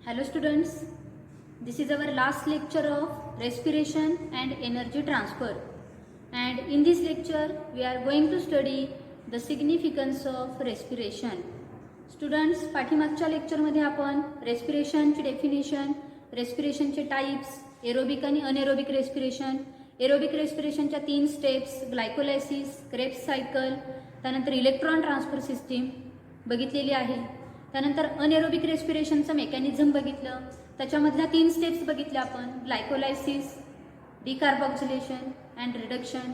Hello students, this is our last lecture of respiration and energy transfer, and in this lecture we are going to study the significance of respiration. Students, पाठीमागच्या लेक्चरमध्ये आपण रेस्पिरेशनची definition, रेस्पिरेशनचे types, aerobic आणि anaerobic respiration, aerobic रेस्पिरेशनच्या 3 steps, glycolysis, Krebs cycle, त्यानंतर electron transfer system बघितलेली आहे. त्यानंतर अनएरोबिक रेस्पिरेशनचं मेकॅनिझम बघितलं, त्याच्यामधल्या 3 स्टेप्स बघितल्या आपण, ग्लायकोलायसिस, डिकार्बॉक्सिलेशन अँड रिडक्शन.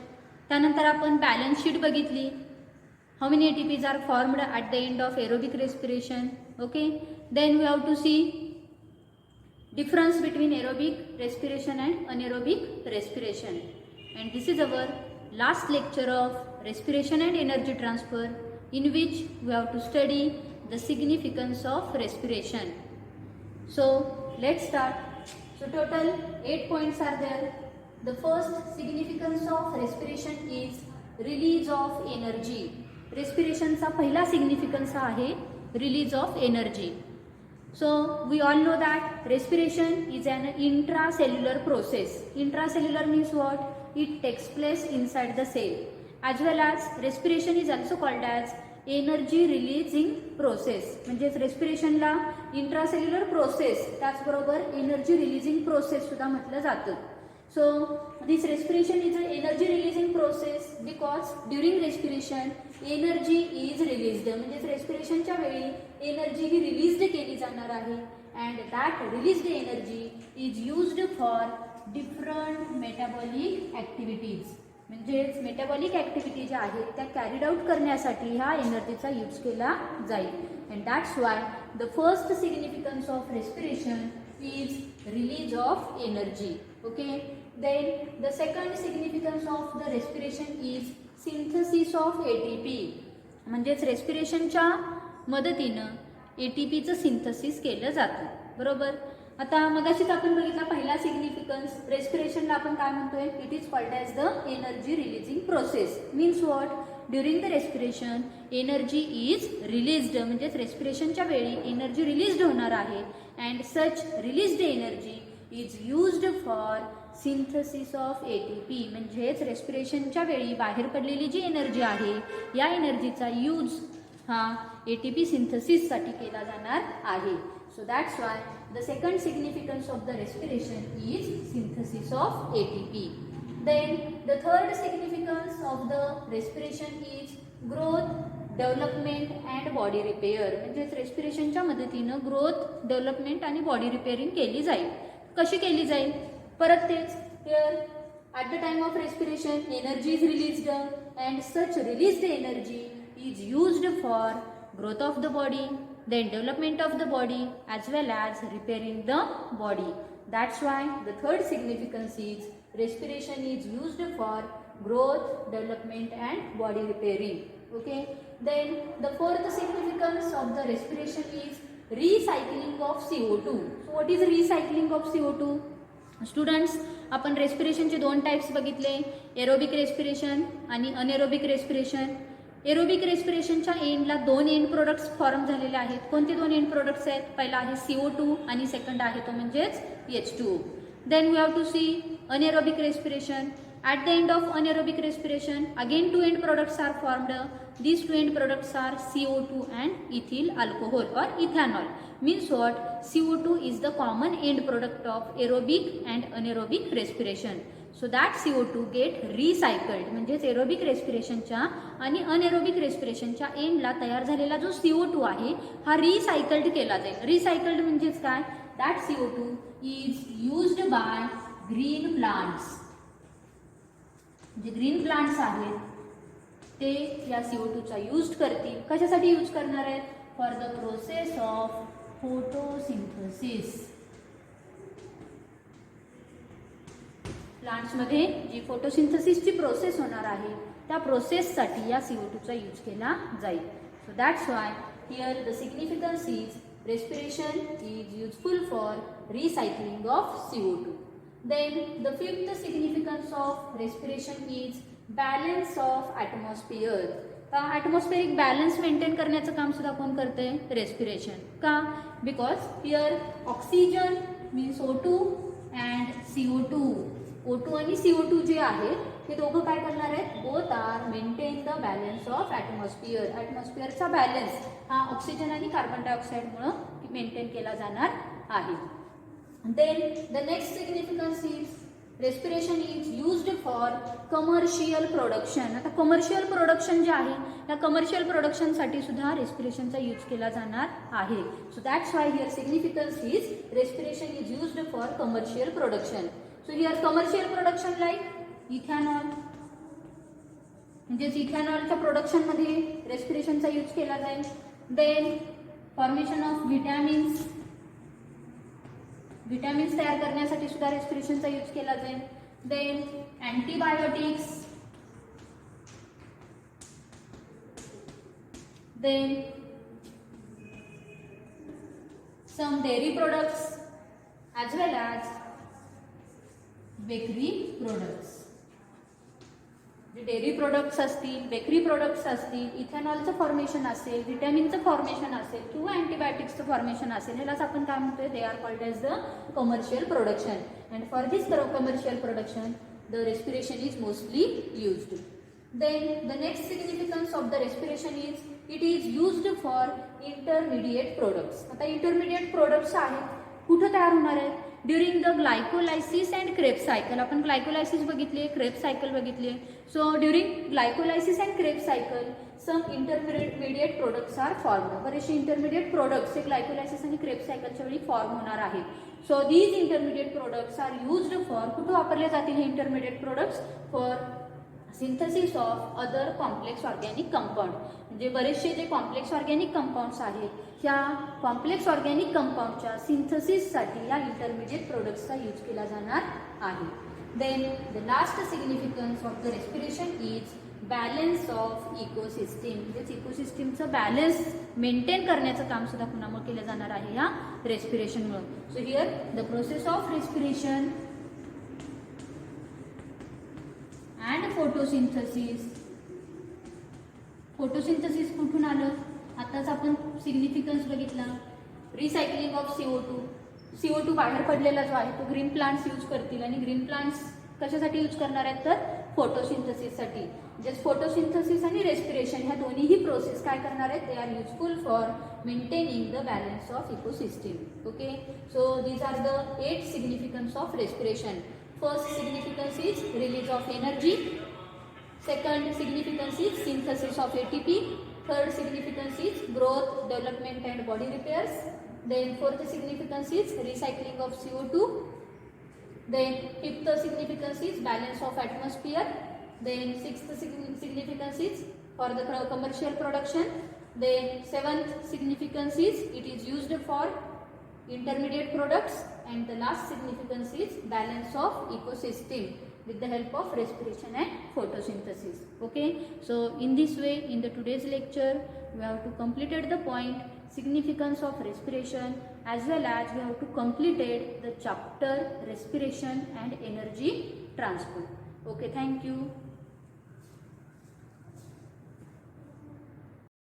त्यानंतर आपण बॅलन्स शीट बघितली, how many ATPs are formed at the end of aerobic respiration. Okay, then we have to see difference between aerobic respiration and anaerobic respiration, and this is our last lecture of respiration and energy transfer, in which we have to study the significance of respiration. So let's start. So total 8 points are there. The first significance of respiration is release of energy. रेस्पिरेशनचा पहिला significance हा आहे release of energy. So we all know that respiration is an intracellular process. Intracellular means what? It takes place inside the cell. As well as respiration is also called as energy releasing process. म्हणजेच रेस्पिरेशनला intracellular process त्याचबरोबर energy releasing process सुद्धा म्हटलं जातं. So this respiration is an energy releasing process because during respiration energy is released. म्हणजे रेस्पिरेशनच्या वेळी energy ही released केली जाणार आहे, and that released energy is used for different metabolic activities. म्हणजेच मेटाबॉलिक ॲक्टिव्हिटी ज्या आहेत त्या कॅरीड आउट करण्यासाठी ह्या एनर्जीचा यूज केला जाईल. And that's why the first significance of respiration is release of energy. Okay, then the second significance of the respiration is synthesis of ATP. म्हणजेच रेस्पिरेशनच्या मदतीनं ATPचं सिंथसिस केलं जातं. बरोबर. आता मगाशीच आपण बघितला पहिला सिग्निफिकन्स, रेस्पिरेशनला आपण काय म्हणतोय? It is called as the energy releasing process. Means what? During the respiration energy is released. म्हणजेच रेस्पिरेशनच्या वेळी एनर्जी रिलीज्ड होणार आहे, and such released energy is used for synthesis of ATP. म्हणजेच रेस्पिरेशनच्या वेळी बाहेर पडलेली जी एनर्जी आहे या एनर्जीचा यूज हा ATP सिंथसिससाठी केला जाणार आहे. So that's why the second significance of the respiration is synthesis of ATP. Then the third significance of the respiration is growth, development and body repair. म्हणजेच रेस्पिरेशनच्या मदतीनं ग्रोथ, डेव्हलपमेंट आणि बॉडी रिपेअरिंग केली जाईल. कशी केली जाईल? परत तेच, here at the time of respiration energy is released, and such released energy is used for growth of the body, then development of the body as well as repairing the body. That's why the third significance is respiration is used for growth, development and body repairing. Okay, then the fourth significance of the respiration is recycling of CO2. So what is recycling of CO2? Students, आपण रेस्पिरेशनचे 2 types बघितले, aerobic respiration आणि anaerobic respiration. Aerobic रेस्पिरेशनच्या एंडला 2 end products form झालेले आहेत. कोणते 2 end products आहेत? पहिला आहे CO2 आणि सेकंड आहे तो म्हणजेच H2O. Then we have to see anaerobic respiration. At the end of anaerobic respiration again 2 end products are formed. These 2 end products are CO2 and ethyl alcohol or ethanol. Means what? CO2 is the common end product of aerobic and anaerobic respiration. So that CO2 get recycled. म्हणजेच aerobic रेस्पिरेशनच्या आणि anaerobic रेस्पिरेशनच्या एंडला तयार झालेला जो CO2 आहे हा recycled केला जाईल. रिसायकल्ड म्हणजेच काय? That CO2 is used by green plants. जे ग्रीन प्लांट्स आहेत ते या CO2 चा यूज करतील. कशासाठी यूज करणार आहेत? For the process of photosynthesis. प्लांट्समध्ये जी फोटोसिंथेसिसची प्रोसेस होणार आहे त्या प्रोसेससाठी या CO2 चा यूज केला जाईल. So that's why here the significance is respiration is useful for recycling of CO2. Then the fifth significance of respiration is balance of atmosphere. Atmospheric balance maintain करण्याचं काम सुद्धा कोण करते? रेस्पिरेशन. का? Because here oxygen means O2 and CO2. O2 आणि CO2 जे आहेत हे दोघं काय करणार आहेत? Both are maintain the balance of atmosphere. ॲटमॉस्फिअरचा बॅलन्स हा ऑक्सिजन आणि कार्बन डायऑक्साईडमुळं मेंटेन केला जाणार आहे. Then the next significance is respiration is used for commercial production. आता कमर्शियल प्रोडक्शन जे आहे या कमर्शियल प्रोडक्शनसाठी सुद्धा रेस्पिरेशनचा यूज केला जाणार आहे. So that's why here significance is respiration is used for commercial production. So here commercial production like ethanol, म्हणजेच इथॅनॉलच्या प्रोडक्शनमध्ये रेस्पिरेशनचा यूज केला जाईल. Then formation of vitamins, vitamins तयार करण्यासाठी सुद्धा रेस्पिरेशनचा यूज केला जाईल. Then antibiotics, then some dairy products as well as bakery products. जे डेअरी प्रोडक्ट्स असतील, बेकरी प्रोडक्ट्स असतील, इथेनॉलचं फॉर्मेशन असेल, व्हिटॅमिनचं फॉर्मेशन असेल किंवा अँटीबायोटिक्सचं फॉर्मेशन असेल, ह्यालाच आपण काय म्हणतोय? They are called as the commercial production. And for this commercial production the respiration is mostly used. Then the next significance of the respiration is it is used for intermediate products. आता intermediate products आहेत कुठं तयार होणार आहेत? During the glycolysis and Krebs cycle. आपण glycolysis बघितली, Krebs cycle बघितली. So during glycolysis and Krebs cycle some intermediate products are formed. बरेचसे इंटरमिडिएट प्रोडक्ट्स हे ग्लायकोलायसिस आणि क्रेब्स सायकलच्या वेळी फॉर्म होणार आहेत. So these intermediate products are used for, कुठं वापरले जातील हे intermediate products? For synthesis of other complex organic compound. म्हणजे बरेचसे जे कॉम्प्लेक्स ऑर्गॅनिक कंपाऊंड्स आहेत ह्या कॉम्प्लेक्स ऑर्गॅनिक कंपाऊंडच्या सिंथसिससाठी या इंटरमिडिएट प्रोडक्ट्सचा यूज केला जाणार आहे. Then the last significance of the respiration is balance of ecosystem. म्हणजेच इकोसिस्टीमचं बॅलन्स मेंटेन करण्याचं काम सुद्धा कुणामुळे केलं जाणार आहे? या रेस्पिरेशनमुळे. So here the process of respiration and photosynthesis. Photosynthesis कुठून आलं? आताच आपण सिग्निफिकन्स बघितला. रिसायकलिंग ऑफ CO2 बाहेर पडलेला जो आहे तो ग्रीन प्लांट्स यूज करतील आणि ग्रीन प्लांट्स कशासाठी यूज करणार आहेत? तर फोटोसिंथसिससाठी. जस्ट फोटोसिंथसिस आणि रेस्पिरेशन ह्या दोन्हीही प्रोसेस काय करणार आहेत? They are useful for maintaining the balance of ecosystem. Okay, so these are the 8 significance of respiration. First significance is release of energy. Second significance is synthesis of ATP. Third significance is growth, development and body repairs. Then fourth significance is recycling of CO2. Then fifth significance is balance of atmosphere. Then sixth significance is for the commercial production. Then seventh significance is it is used for intermediate products, and the last significance is balance of ecosystem with the help of respiration and photosynthesis. Okay, so in this way in the today's lecture we have to completed the point significance of respiration as well as we have to completed the chapter respiration and energy transport. Okay, thank you.